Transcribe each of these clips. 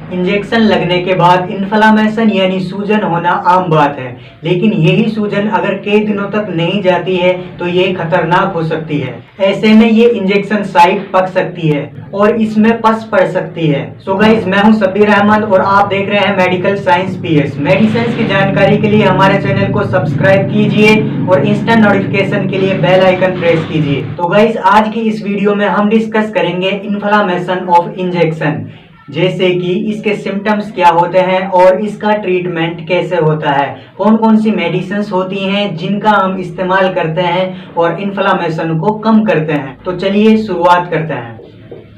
Injection लगने के बाद इन्फ्लामेशन यानी सूजन होना आम बात है, लेकिन यही सूजन अगर कई दिनों तक नहीं जाती है तो ये खतरनाक हो सकती है। ऐसे में ये इंजेक्शन साइट पक सकती है और इसमें पस पड़ सकती है। सो गाइस, मैं हूं शब्बीर अहमद और आप देख रहे हैं मेडिकल साइंस पीएस। मेडिसिन की जानकारी के लिए हमारे चैनल को सब्सक्राइब कीजिए और इंस्टेंट नोटिफिकेशन के लिए बेल आइकन प्रेस कीजिए। तो गाइस, आज की इस वीडियो में हम डिस्कस करेंगे इन्फ्लामेशन ऑफ इंजेक्शन, जैसे कि इसके सिम्टम्स क्या होते हैं और इसका ट्रीटमेंट कैसे होता है, कौन कौन सी मेडिसिन्स होती हैं जिनका हम इस्तेमाल करते हैं और इन्फ्लामेशन को कम करते हैं। तो चलिए शुरुआत करते हैं।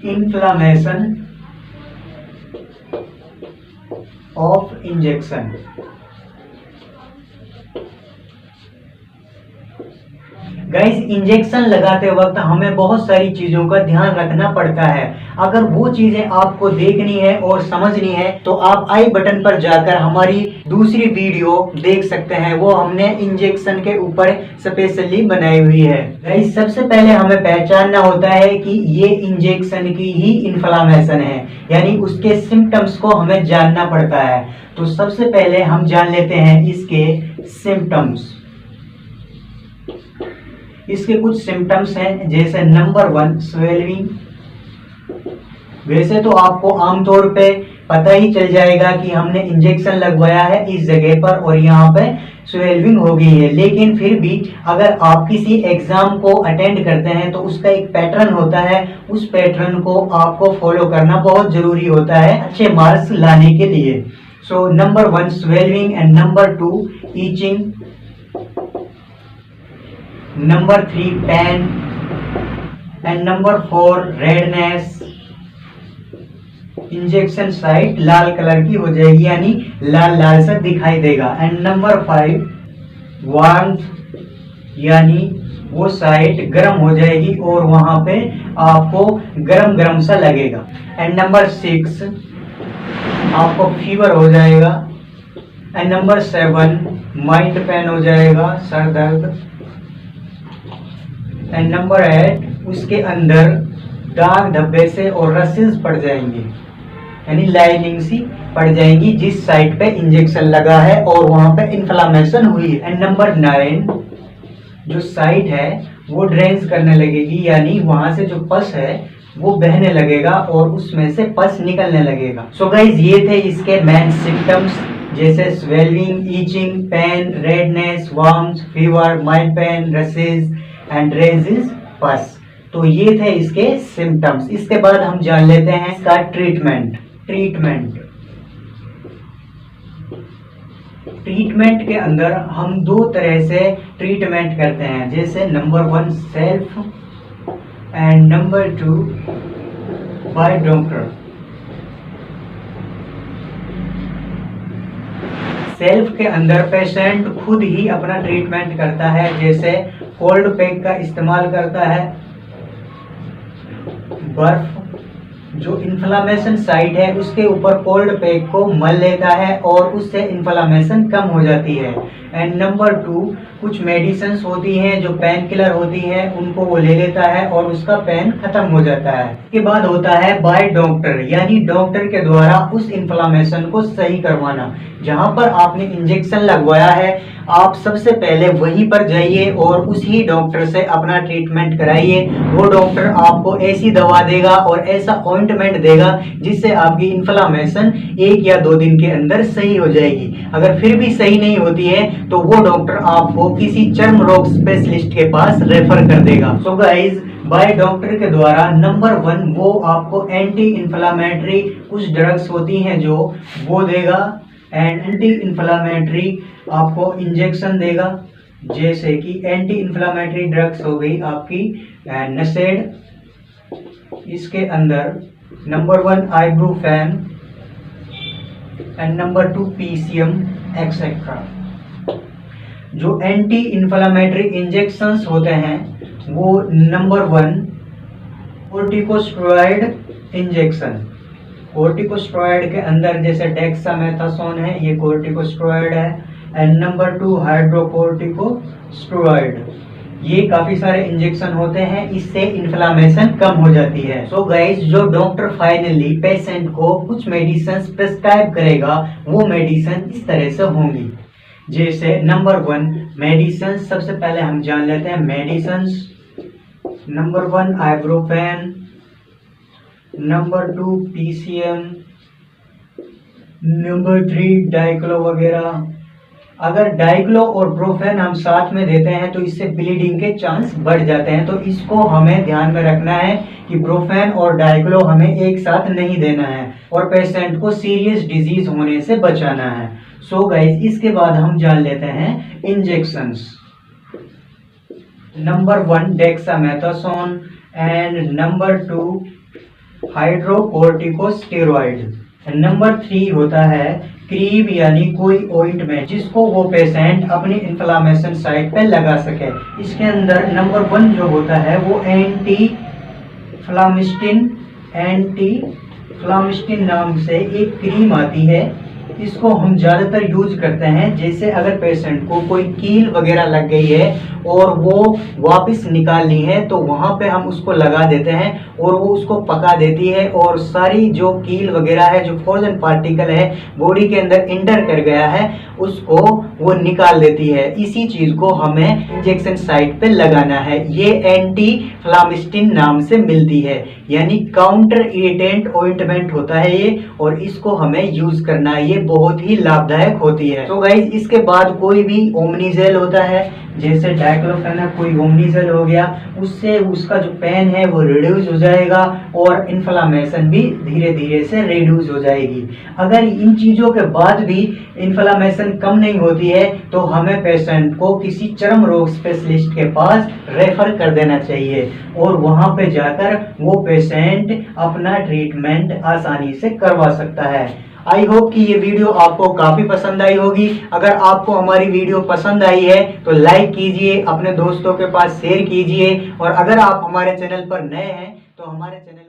Inflammation of injection. Guys, injection लगाते वक्त हमें बहुत सारी चीजों का ध्यान रखना पड़ता है। अगर वो चीजें आपको देखनी है और समझनी है तो आप आई बटन पर जाकर हमारी दूसरी वीडियो देख सकते हैं, वो हमने इंजेक्शन के ऊपर स्पेशली बनाई हुई है। गाइस, सबसे पहले हमें पहचानना होता है कि ये इंजेक्शन की ही इन्फ्लामेशन है, यानी उसके सिम्टम्स को हमें जानना पड़ता है। तो सबसे पहले हम जान लेते हैं इसके सिम्टम्स। इसके कुछ सिम्टम्स हैं, जैसे नंबर 1 स्वेलिंग। वैसे तो आपको आमतौर पे पता ही चल जाएगा कि हमने इंजेक्शन लगवाया है इस जगह पर और यहाँ पे स्वेलिंग हो गई है, लेकिन फिर भी अगर आप किसी एग्जाम को अटेंड करते हैं तो उसका एक पैटर्न होता है, उस पैटर्न को आपको फॉलो करना बहुत जरूरी होता है अच्छे मार्क्स लाने के लिए। So number 1 swelling and number 2 itching, number 3 pain and number 4 redness. Injection site लाल कलर की हो जाएगी, यानी लाल लाल सा दिखाई देगा। एंड नंबर 5 वार्मथ, यानी वो साइट गर्म हो जाएगी और वहां पे आपको गरम गरम सा लगेगा। एंड नंबर 6 आपको फीवर हो जाएगा। एंड नंबर 7 माइल्ड पेन हो जाएगा, सर दर्द। एंड नंबर 8 उसके अंदर दाग धब्बे से और रसेस पड़ जाएंगे, यानी लाइनिंग सी पड़ जाएंगी जिस साइड पे इंजेक्शन लगा है और वहां पे इन्फ्लामेशन हुई है। एंड नंबर 9 जो साइट है वो ड्रेन्स करने लगेगी, यानी वहां से जो पस है वो बहने लगेगा और उसमें से पस निकलने लगेगा। सो गाइज, ये थे इसके मेन सिम्टम्स, जैसे swelling, itching, pain, redness, warmth, fever, mild pain, rashes and रेजिस पस। तो ये थे इसके सिम्टम्स। इसके बाद हम जान लेते हैं इसका ट्रीटमेंट। ट्रीटमेंट के अंदर हम 2 तरह से ट्रीटमेंट करते हैं, जैसे number 1 self and number 2 by doctor. Self के अंदर पेशेंट खुद ही अपना ट्रीटमेंट करता है, जैसे कोल्ड पैक का इस्तेमाल करता है। बर्फ जो इन्फ्लामेशन साइट है उसके ऊपर कोल्ड पैक को मल लेता है और उससे इन्फ्लामेशन कम हो जाती है। एंड नंबर 2 कुछ मेडिसिन्स होती हैं जो पेन किलर होती हैं, उनको वो ले लेता है और उसका पेन खत्म हो जाता है। इसके बाद होता है बाय डॉक्टर, यानी डॉक्टर के द्वारा उस इन्फ्लामेशन को सही करवाना। जहां पर आपने इंजेक्शन लगवाया है आप सबसे पहले वहीं पर जाइए और उसी डॉक्टर से अपना ट्रीटमेंट कराइए। वो डॉक्टर आपको ऐसी दवा देगा और ऐसा ऑइंटमेंट देगा जिससे आपकी इन्फ्लामेशन 1 या 2 दिन के अंदर सही हो जाएगी। अगर फिर भी सही नहीं होती है तो वो डॉक्टर आपको किसी चर्म रोग स्पेशलिस्ट के पास रेफर कर देगा। सो गाइज, बाय डॉक्टर के द्वारा नंबर 1 वो आपको एंटी इन्फ्लामेटरी कुछ ड्रग्स होती हैं जो वो देगा, एंड एंटी इन्फ्लामेटरी आपको इंजेक्शन देगा, जैसे कि एंटी इन्फ्लामेटरी ड्रग्स हो गई आपकी नसेड। इसके अंदर number 1 ibuprofen and number 2 PCM etcetera. जो एंटी इन्फ्लामेटरी इंजेक्शंस होते हैं वो नंबर 1 कोर्टिकोस्टेरॉइड इंजेक्शन। कोर्टिकोस्टेरॉइड के अंदर जैसे डेक्सामेथासोन है, ये कोर्टिकोस्टेरॉइड है। And number 2 हाइड्रोकोर्टिकोस्टेरॉइड। ये काफी सारे इंजेक्शन होते हैं, इससे इन्फ्लामेशन कम हो जाती है। सो गाइस, जो डॉक्टर फाइनली पेशेंट को कुछ मेडिसिन प्रिस्क्राइब करेगा वो मेडिसिन इस तरह से होंगी। जैसे नंबर 1 मेडिसिन, सबसे पहले हम जान लेते हैं medicine. Number 1 ibuprofen, number 2 PCM, number 3 diclo वगैरह। अगर डाइक्लो और ब्रोफेन हम साथ में देते हैं तो इससे ब्लीडिंग के चांस बढ़ जाते हैं, तो इसको हमें ध्यान में रखना है कि ब्रोफेन और डाइक्लो हमें एक साथ नहीं देना है और पेशेंट को सीरियस डिजीज होने से बचाना है। सो गाइस, इसके बाद हम जान लेते हैं injections. Number 1 dexamethasone and number 2 hydrocorticosteroid. Number 3 होता है क्रीम यानी कोई ऑइंटमेंट जिसको वो पेशेंट अपनी इन्फ्लामेशन साइट पे लगा सके। इसके अंदर नंबर 1 जो होता है वो एंटी फ्लामिस्टिन नाम से एक क्रीम आती है। इसको हम ज़्यादातर यूज करते हैं, जैसे अगर पेशेंट को कोई कील वगैरह लग गई है और वो वापस निकालनी है तो वहाँ पे हम उसको लगा देते हैं और वो उसको पका देती है और सारी जो कील वगैरह है, जो फ्रोजन पार्टिकल है बॉडी के अंदर इंटर कर गया है, उसको वो निकाल देती है। इसी चीज़ को हमें इंजेक्शन साइट पे लगाना है। ये एंटी फ्लामिस्टिन नाम से मिलती है, यानी काउंटर इरिटेंट ऑइंटमेंट होता है ये, और इसको हमें यूज करना है। ये बहुत ही लाभदायक होती है। तो गाइस, इसके बाद कोई भी ओमनीजेल होता है, जैसे डाइक्लोफेनाक कोई ओमनीजेल हो गया, उससे उसका जो पेन है वो रिड्यूस हो जाएगा और इन्फ्लामेशन भी धीरे धीरे से रिड्यूस हो जाएगी। अगर इन चीज़ों के बाद भी इन्फ्लामेशन कम नहीं होती है तो हमें पेशेंट को किसी चर्म रोग स्पेशलिस्ट के पास रेफर कर देना चाहिए और वहां पे जाकर वो पेशेंट अपना ट्रीटमेंट आसानी से करवा सकता है। आई होप कि ये वीडियो आपको काफी पसंद आई होगी। अगर आपको हमारी वीडियो पसंद आई है तो लाइक कीजिए, अपने दोस्तों के पास शेयर कीजिए, और अगर आप हमारे चैनल पर नए हैं तो हमारे चैनल